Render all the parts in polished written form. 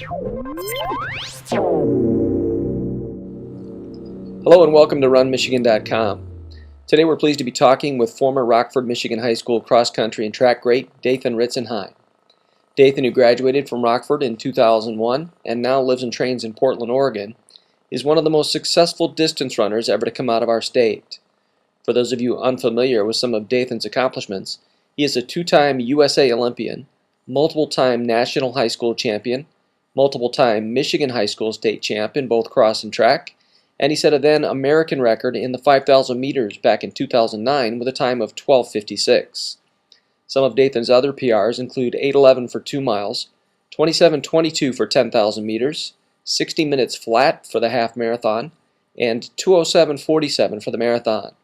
Hello and welcome to RunMichigan.com. Today we're pleased to be talking with former Rockford, Michigan High School cross-country and track great Dathan Ritzenhein. Dathan, who graduated from Rockford in 2001 and now lives and trains in Portland, Oregon, is one of the most successful distance runners ever to come out of our state. For those of you unfamiliar with some of Dathan's accomplishments, he is a two-time USA Olympian, multiple-time national high school champion, multiple-time Michigan High School state champ in both cross and track, and he set a then American record in the 5,000 meters back in 2009 with a time of 12:56. Some of Dathan's other PRs include 8:11 for 2 miles, 27:22 for 10,000 meters, 60 minutes flat for the half marathon, and 2:07:47 for the marathon.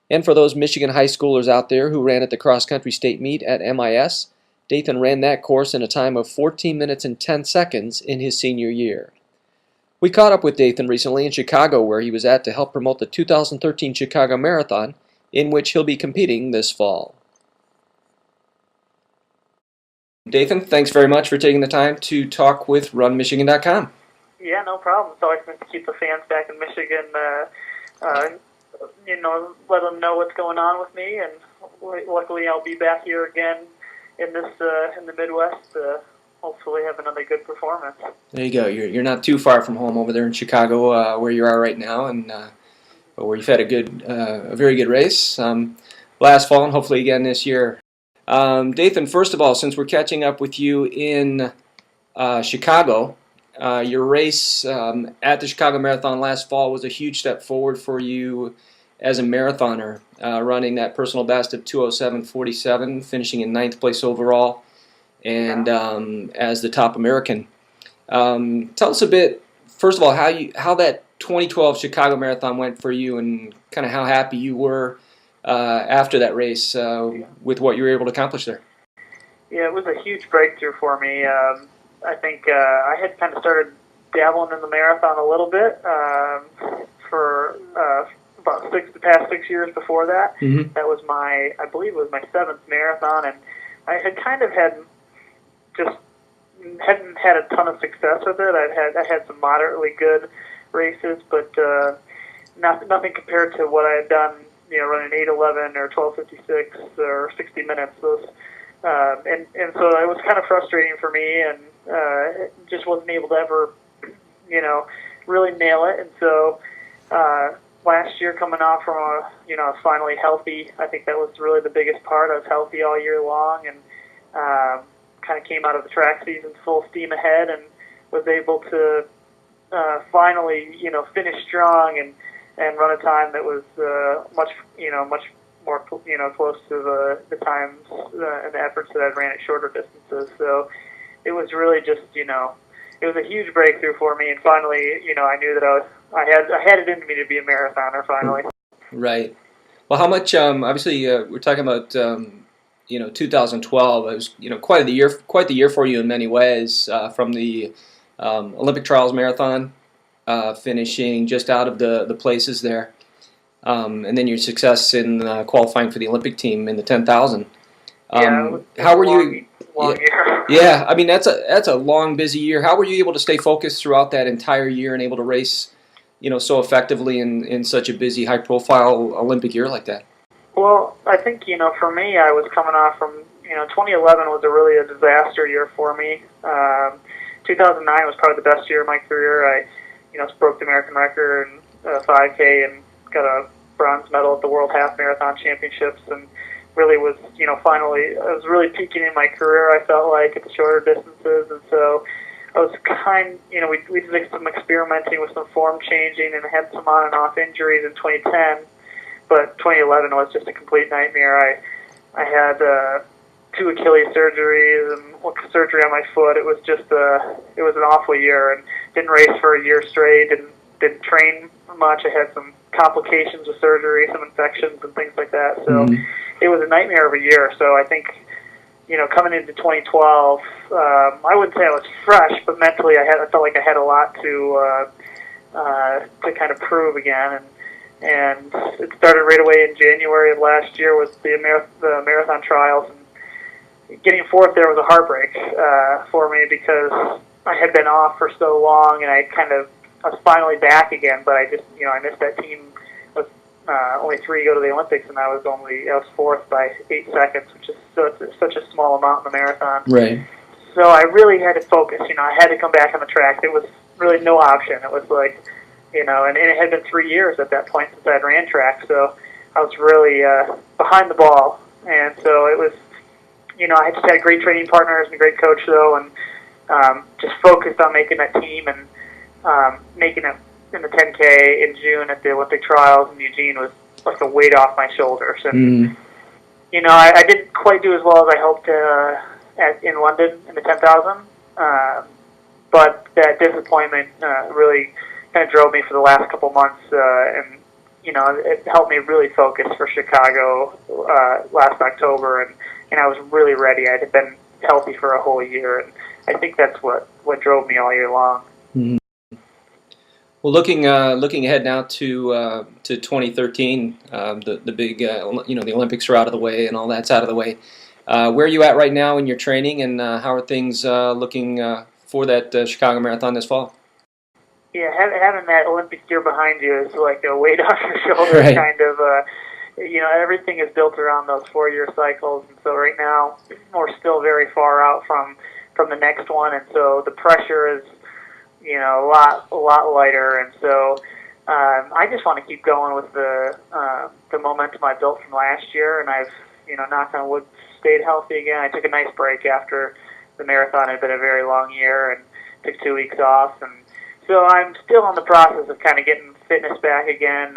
And for those Michigan high schoolers out there who ran at the cross-country state meet at MIS, Dathan ran that course in a time of 14 minutes and 10 seconds in his senior year. We caught up with Dathan recently in Chicago, where he was at to help promote the 2013 Chicago Marathon, in which he'll be competing this fall. Dathan, thanks very much for taking the time to talk with RunMichigan.com. Yeah, no problem. It's always nice to keep the fans back in Michigan, let them know what's going on with me, and luckily I'll be back here again in the Midwest. Hopefully have another good performance. There you go. You're not too far from home over there in Chicago, where you are right now, and where you've had a very good race last fall and hopefully again this year. Dathan, first of all, since we're catching up with you in Chicago, your race at the Chicago Marathon last fall was a huge step forward for you as a marathoner, running that personal best of 2:07:47, finishing in 9th place overall, and as the top American. Tell us a bit, first of all, how that 2012 Chicago Marathon went for you, and kind of how happy you were after that race with what you were able to accomplish there. Yeah, it was a huge breakthrough for me. I think I had kind of started dabbling in the marathon a little bit for about the past 6 years before that. Mm-hmm. That was I believe it was my 7th marathon, and I had kind of hadn't had a ton of success with it. I had some moderately good races, but nothing compared to what I had done, running 8:11 or 12:56 or 60 minutes. Those and so it was kind of frustrating for me, and just wasn't able to ever, really nail it. And so last year, coming off from I was finally healthy. I think that was really the biggest part. I was healthy all year long, and kind of came out of the track season full steam ahead, and was able to finally, finish strong and run a time that was much more, close to the times and the efforts that I'd ran at shorter distances. So it was really just, it was a huge breakthrough for me, and finally, I knew that I had it in me to be a marathoner finally. Right. Well, how much? Obviously, we're talking about 2012. It was quite the year for you in many ways. From the Olympic trials marathon, finishing just out of the places there, and then your success in qualifying for the Olympic team in the 10,000. How were you? Long year. Yeah, I mean that's a long, busy year. How were you able to stay focused throughout that entire year and able to race, so effectively in such a busy, high-profile Olympic year like that? Well, I think, for me, I was coming off from, 2011 was really a disaster year for me. 2009 was probably the best year of my career. I, broke the American record in 5K and got a bronze medal at the World Half Marathon Championships, and really was, finally, I was really peaking in my career, I felt like, at the shorter distances. And so I was we did some experimenting with some form changing, and I had some on and off injuries in 2010. But 2011 was just a complete nightmare. I had 2 Achilles surgeries and surgery on my foot. It was just it was an awful year, and didn't race for a year straight. Didn't train much. I had some complications with surgery, some infections and things like that. So it was a nightmare of a year. So I think, coming into 2012, I wouldn't say I was fresh, but mentally I felt like I had a lot to kind of prove again. And it started right away in January of last year with the marathon trials. And getting fourth there was a heartbreak for me because I had been off for so long, and I was finally back again. But I just, I missed that team with only 3 go to the Olympics, and I was fourth by 8 seconds, which is such a small amount in the marathon. Right. So I really had to focus. I had to come back on the track. There was really no option. It was like, and it had been 3 years at that point since I had ran track, so I was really behind the ball. And so it was, I just had great training partners and a great coach, though, and just focused on making that team and making it in the 10K in June at the Olympic trials in Eugene was like a weight off my shoulders. And, I didn't quite do as well as I hoped in London in the 10,000, but that disappointment really kind of drove me for the last couple months, and it helped me really focus for Chicago last October, and I was really ready. I had been healthy for a whole year, and I think that's what drove me all year long. Mm-hmm. Well, looking ahead now to 2013, the big the Olympics are out of the way and all that's out of the way. Where are you at right now in your training, and how are things looking for that Chicago Marathon this fall? Yeah, having that Olympic year behind you is like a weight off your shoulders, right. Kind of. Everything is built around those 4-year cycles, and so right now we're still very far out from the next one, and so the pressure is a lot lighter, and so I just want to keep going with the momentum I built from last year, and I've knock on wood, stayed healthy again. I took a nice break after the marathon. It had been a very long year, and took 2 weeks off, and so I'm still in the process of kind of getting fitness back again.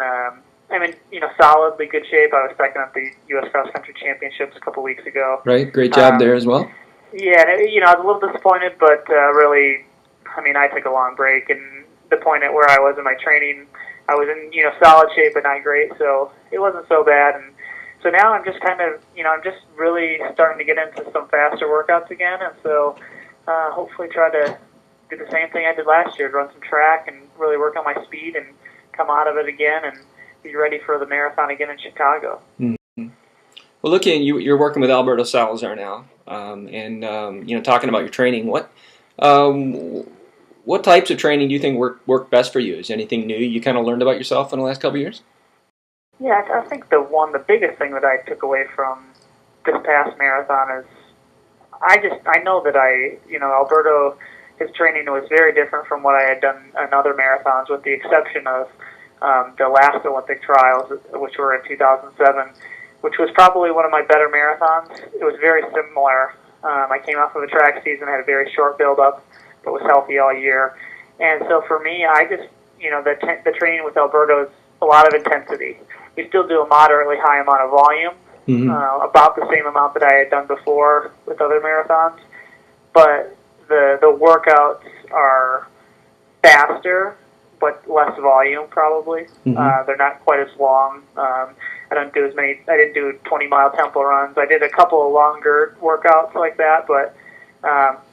I'm in, solidly good shape. I was second at the U.S. Cross Country Championships a couple weeks ago. Right, great job there as well. Yeah, and, I was a little disappointed, but really, I took a long break, and the point at where I was in my training, I was in, solid shape but not great, so it wasn't so bad. And so now I'm just kind of, I'm just really starting to get into some faster workouts again, and so hopefully try to do the same thing I did last year, run some track and really work on my speed and come out of it again and be ready for the marathon again in Chicago. Mm-hmm. Well, you're working with Alberto Salazar now, and talking about your training. What types of training do you think work best for you? Is anything new you kind of learned about yourself in the last couple of years? Yeah, I think the biggest thing that I took away from this past marathon is I know that Alberto, his training was very different from what I had done in other marathons, with the exception of the last Olympic trials, which were in 2007, which was probably one of my better marathons. It was very similar. I came off of a track season, had a very short build-up, but was healthy all year. And so for me, I just, the training with Alberto is a lot of intensity. We still do a moderately high amount of volume, about the same amount that I had done before with other marathons, but the workouts are faster, but less volume probably. They're not quite as long. I didn't do 20-mile tempo runs. I did a couple of longer workouts like that, but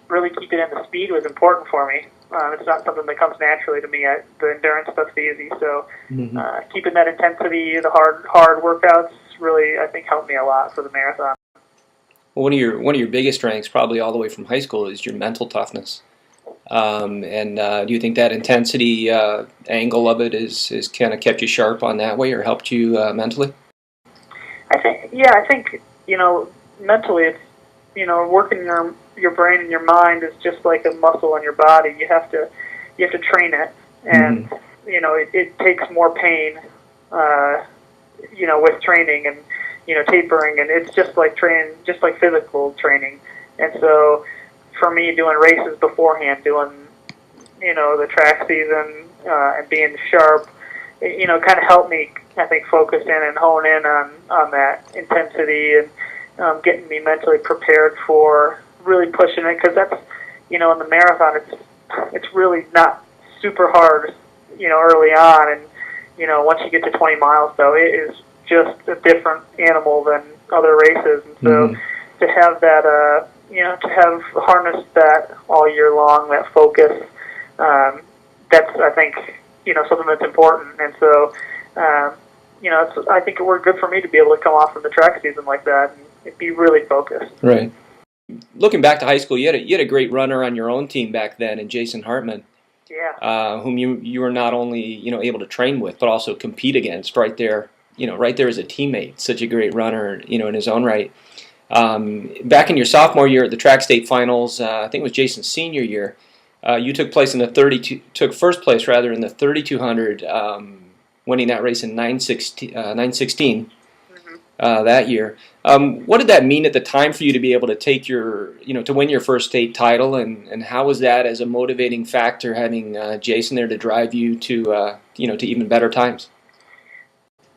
really keeping in the speed was important for me. It's not something that comes naturally to me. The endurance stuff's easy, so keeping that intensity, the hard workouts, really I think helped me a lot for the marathon. Well, one of your biggest strengths, probably all the way from high school, is your mental toughness. And do you think that intensity angle of it is kind of kept you sharp on that way, or helped you mentally? I think mentally it's working your brain and your mind is just like a muscle in your body. You have to train it, and it takes more pain with training and tapering, and it's just like training, just like physical training. And so for me, doing races beforehand, doing the track season and being sharp, kind of helped me, I think, focus in and hone in on that intensity and getting me mentally prepared for really pushing it, because that's in the marathon it's really not super hard early on, and once you get to 20 miles though, it is just a different animal than other races, and so to have that to have harnessed that all year long, that focus, that's, I think, something that's important. And so I think it worked good for me to be able to come off from the track season like that and be really focused. Right. Looking back to high school, you had a great runner on your own team back then, and Jason Hartman, Yeah. whom you were not only able to train with, but also compete against right there. Right there as a teammate. Such a great runner, in his own right. Back in your sophomore year at the track state finals, I think it was Jason's senior year. You took first place rather in the 3200, winning that race in 9:16 that year. What did that mean at the time for you to be able to take to win your first state title, and how was that as a motivating factor having Jason there to drive you to even better times?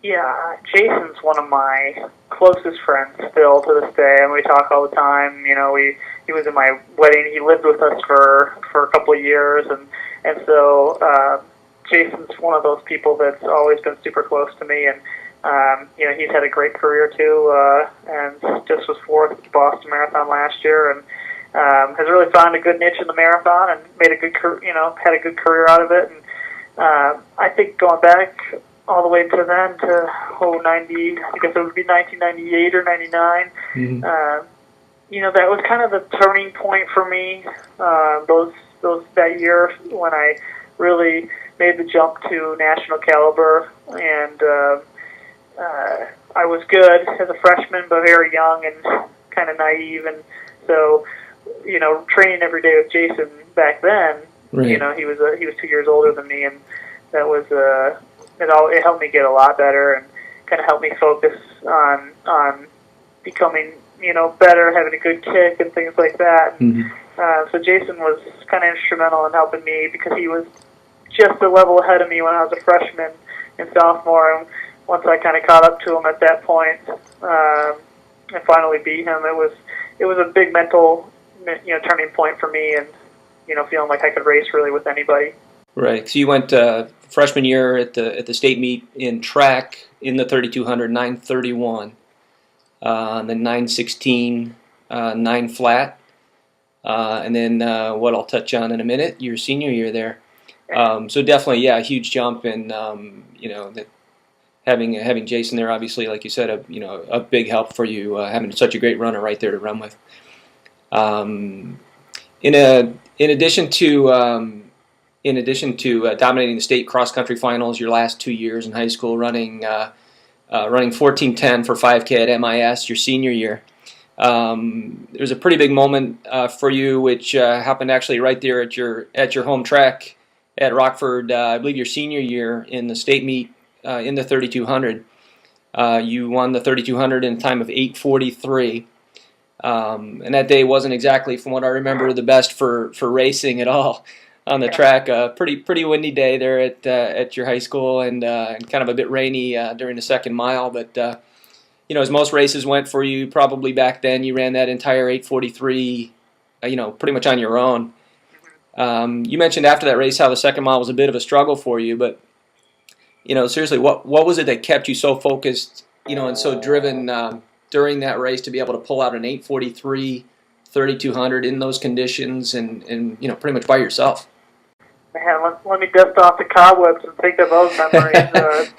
Yeah, Jason's one of my closest friends still to this day, and we talk all the time. He was in my wedding. He lived with us for a couple of years, and so Jason's one of those people that's always been super close to me, and he's had a great career too, and just was fourth at the Boston Marathon last year, and has really found a good niche in the marathon and made a good had a good career out of it, and I think going back all the way to then to 90, I guess it would be 1998 or 99. Mm-hmm. That was kind of the turning point for me. That year when I really made the jump to national caliber, and I was good as a freshman, but very young and kind of naive, and so training every day with Jason back then. Right. He was 2 years older than me, and that was it helped me get a lot better and kind of helped me focus on becoming better, having a good kick and things like that. Mm-hmm. So Jason was kind of instrumental in helping me because he was just a level ahead of me when I was a freshman and sophomore. And once I kind of caught up to him at that point and finally beat him, it was a big mental turning point for me, and feeling like I could race really with anybody. Right. So you went freshman year at the state meet in track in the 3200, 9:31, and then 9:16, 9 flat, and then what I'll touch on in a minute, your senior year there. So definitely, a huge jump, and that having Jason there, obviously, like you said, a big help for you having such a great runner right there to run with. In addition to dominating the state cross-country finals your last 2 years in high school, running 14:10 for 5K at MIS your senior year, there was a pretty big moment for you, which happened actually right there at your home track at Rockford. I believe your senior year in the state meet in the 3200. You won the 3200 in a time of 8:43. And that day wasn't exactly, from what I remember, the best for racing at all on the track. Pretty windy day there at your high school, and kind of a bit rainy during the second mile. But as most races went for you, probably back then, you ran that entire 8:43, pretty much on your own. You mentioned after that race how the second mile was a bit of a struggle for you, but seriously, what was it that kept you so focused, and so driven during that race to be able to pull out an 8:43 3200 in those conditions and pretty much by yourself? Man, let me dust off the cobwebs and think of those memories. It's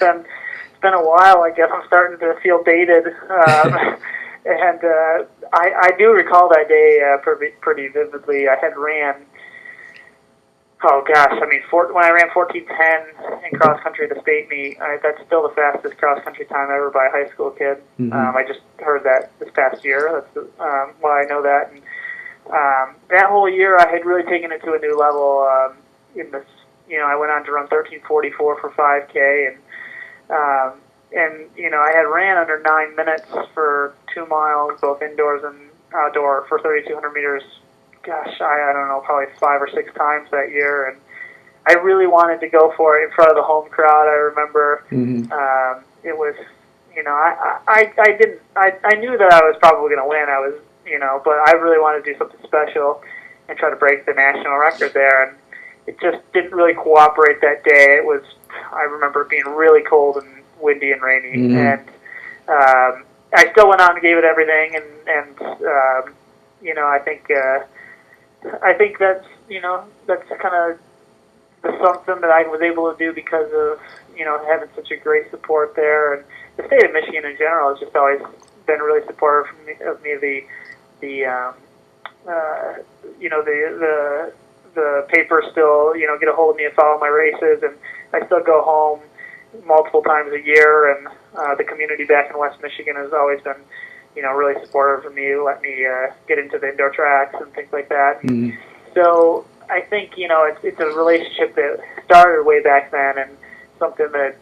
been a while. I guess I'm starting to feel dated, and I do recall that day pretty vividly. I had ran. Oh gosh, I mean, when I ran 14:10 in cross country at the state meet, that's still the fastest cross country time ever by a high school kid. Mm-hmm. I just heard that this past year. That's why I know that. And that whole year, I had really taken it to a new level. In this, I went on to run 13:44 for 5K, and I had ran under 9 minutes for 2 miles, both indoors and outdoor, for 3,200 meters. Gosh, I don't know, probably 5 or 6 times that year, and I really wanted to go for it in front of the home crowd. I remember it was, I knew that I was probably going to win. I was, but I really wanted to do something special and try to break the national record there, and it just didn't really cooperate that day. I remember it being really cold and windy and rainy, and I still went out and gave it everything, and I think that's that's kind of something that I was able to do because of having such a great support there, and the state of Michigan in general has just always been really supportive of me. the papers still, get a hold of me and follow my races, and I still go home multiple times a year, and the community back in West Michigan has always been, really supportive of me, let me get into the indoor tracks and things like that. Mm-hmm. So I think, it's a relationship that started way back then, and something that,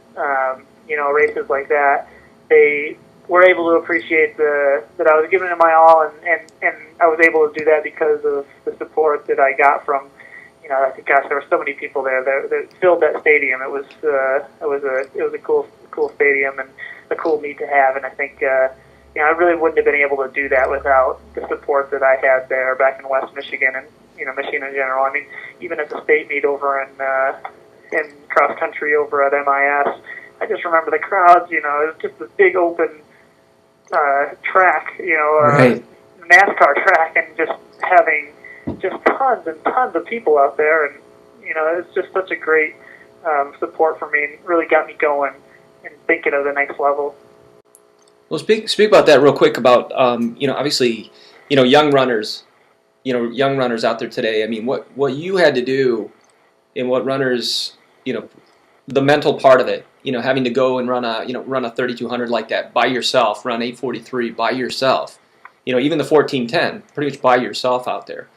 races like that, they were able to appreciate that I was giving it my all, and I was able to do that because of the support that I got from, I think, gosh, there were so many people there that filled that stadium. It was a cool stadium and a cool meet to have, and I think, I really wouldn't have been able to do that without the support that I had there back in West Michigan and, Michigan in general. I mean, even at the state meet over in cross country over at MIS, I just remember the crowds, it was just this big open track, Right. NASCAR track, and just having just tons and tons of people out there, and it's just such a great support for me, and really got me going and thinking of the next level. Well, speak about that real quick. About obviously, young runners, young runners out there today. I mean, what you had to do, and what runners, the mental part of it. Having to go and run a 3200 like that by yourself, run 843 by yourself. Even the 1410, pretty much by yourself out there.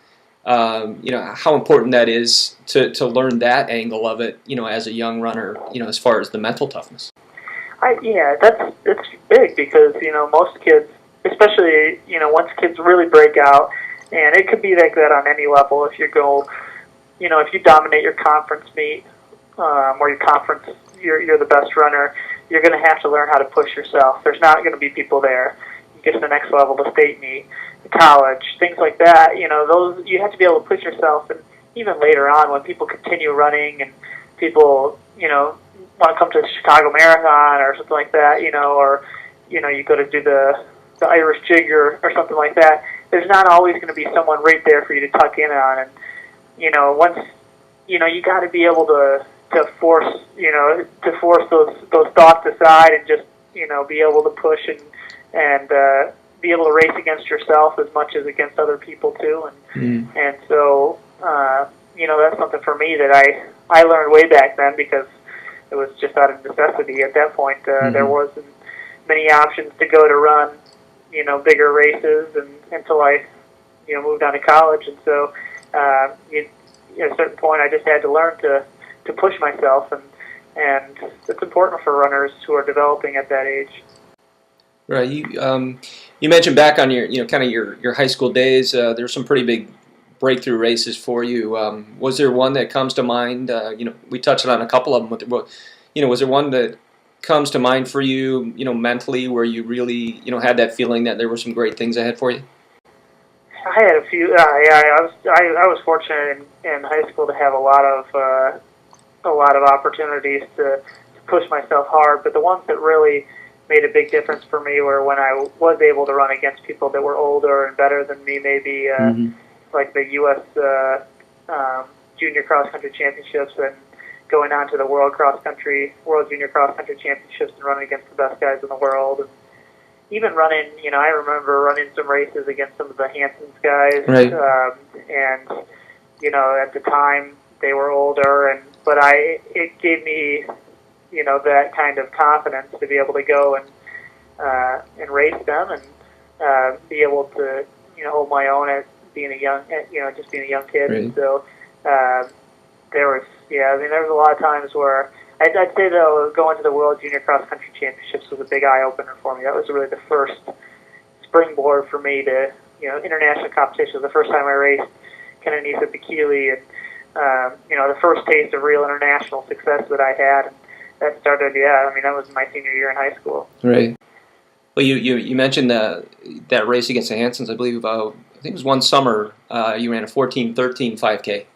How important that is to learn that angle of it, as a young runner, as far as the mental toughness. It's big because most kids, especially once kids really break out, and it could be like that on any level. If you go, if you dominate your conference meet or your conference, you're the best runner. You're going to have to learn how to push yourself. There's not going to be people there. You get to the next level, the state meet, the college, things like that. Those you have to be able to push yourself, and even later on when people continue running and people, want to come to the Chicago Marathon or something like that, or you go to do the Irish Jig or something like that. There's not always going to be someone right there for you to tuck in on, and once you got to be able to force those thoughts aside and just be able to push and be able to race against yourself as much as against other people too, and so that's something for me that I learned way back then because it was just out of necessity at that point. There wasn't many options to go to run, bigger races, and until I, moved on to college. And so, at a certain point, I just had to learn to push myself, and it's important for runners who are developing at that age. Right. You mentioned back on your kind of your high school days. There's some pretty big breakthrough races for you. Was there one that comes to mind? We touched on a couple of them. Was there one that comes to mind for you, mentally, where you really, had that feeling that there were some great things ahead for you? I had a few. I was fortunate in high school to have a lot of opportunities to push myself hard. But the ones that really made a big difference for me were when I was able to run against people that were older and better than me, maybe. Like the U.S. Junior Cross Country Championships, and going on to the World Junior Cross Country Championships, and running against the best guys in the world. And even running, I remember running some races against some of the Hanson's guys. Right. And at the time they were older, but it gave me, that kind of confidence to be able to go and race them and be able to, hold my own at being a young, just being a young kid. Right. And so there was a lot of times where I'd say though going to the World Junior Cross Country Championships was a big eye opener for me. That was really the first springboard for me to international competition. The first time I raced Kenenisa Bikili, and the first taste of real international success that I had. And that started, that was my senior year in high school. Right. Well, you mentioned that race against the Hansons. I believe I think it was one summer you ran a 14:13 5K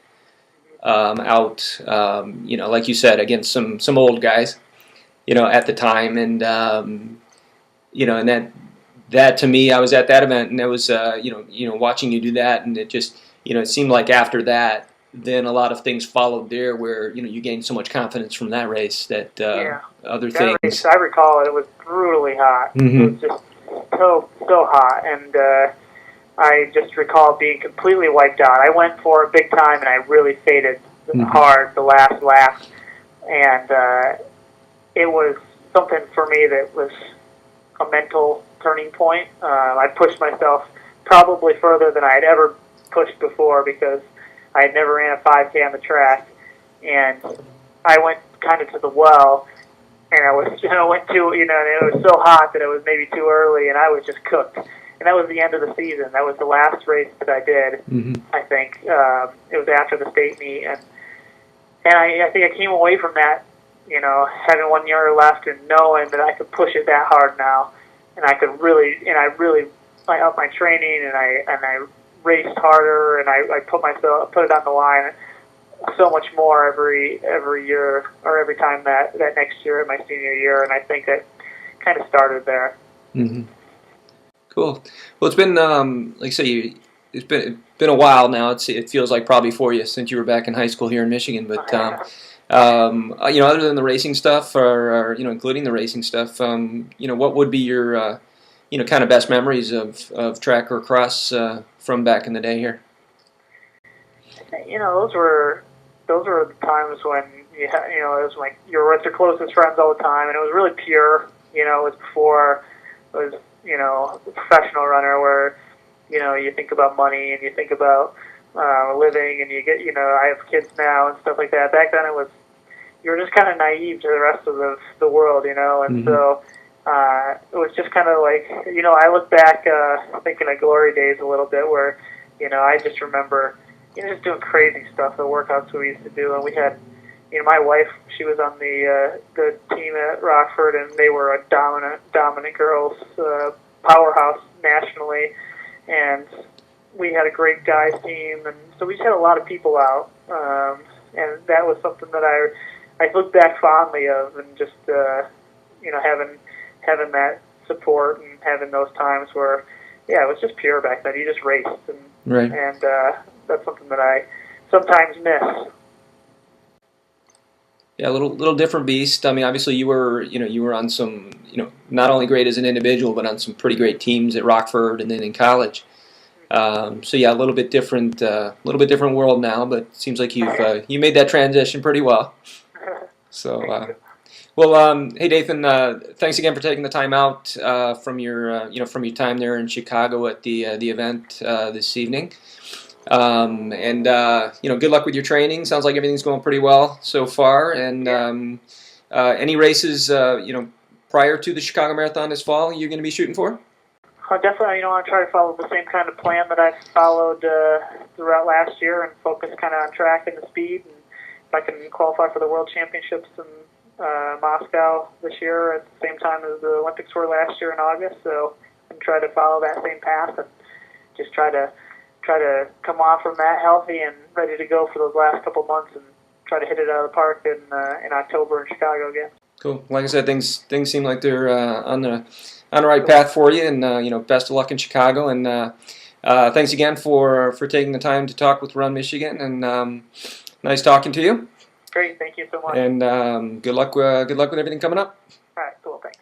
out. Like you said, against some old guys, at the time, and and that to me, I was at that event, and it was watching you do that, and it just it seemed like after that, then a lot of things followed there, where you gained so much confidence from that race that other things. Race, I recall it was brutally hot. Mm-hmm. It was just so hot, and I just recall being completely wiped out. I went for a big time, and I really faded hard the last lap, and it was something for me that was a mental turning point. I pushed myself probably further than I had ever pushed before because I had never ran a 5K on the track, and I went kind of to the well, and I went to, and it was so hot that it was maybe too early, and I was just cooked. And that was the end of the season. That was the last race that I did. I think it was after the state meet, and I think I came away from that, having 1 year left and knowing that I could push it that hard now, and I upped my training, and I raced harder, and I put it on the line so much more every year, or every time that next year, my senior year, and I think that kind of started there. Cool. Well, it's been like I say, it's been a while now. It feels like probably for you since you were back in high school here in Michigan. But other than the racing stuff, or including the racing stuff, what would be your kind of best memories of track or cross from back in the day here? Those were the times when it was like you're with your closest friends all the time, and it was really pure. It was before it was a professional runner where you think about money and you think about living, and you get I have kids now and stuff like that. Back then you were just kind of naive to the rest of the world, and so it was just kind of like I look back thinking of glory days a little bit where I just remember just doing crazy stuff, the workouts we used to do, and we had my wife, she was on the team at Rockford, and they were a dominant girls powerhouse nationally, and we had a great guys team, and so we just had a lot of people out, and that was something that I look back fondly of, and just having that support and having those times where it was just pure back then. You just raced, and that's something that I sometimes miss. Yeah, a little different beast. I mean, obviously you were on some, not only great as an individual, but on some pretty great teams at Rockford and then in college. So yeah, a little bit different world now, but it seems like you made that transition pretty well. So, hey Dathan, thanks again for taking the time out from your time there in Chicago at the event this evening. Good luck with your training. Sounds like everything's going pretty well so far. And any races, prior to the Chicago Marathon this fall, you're going to be shooting for? Definitely, I want to try to follow the same kind of plan that I followed throughout last year, and focus kind of on track and the speed. And if I can qualify for the World Championships in Moscow this year at the same time as the Olympics were last year in August, so I'm try to follow that same path and just try to come off from that healthy and ready to go for those last couple months, and try to hit it out of the park in October in Chicago again. Cool. Like I said, things seem like they're on the right path for you, and best of luck in Chicago. And thanks again for taking the time to talk with Run Michigan. And nice talking to you. Great, thank you so much. And good luck with everything coming up. All right, cool, thanks.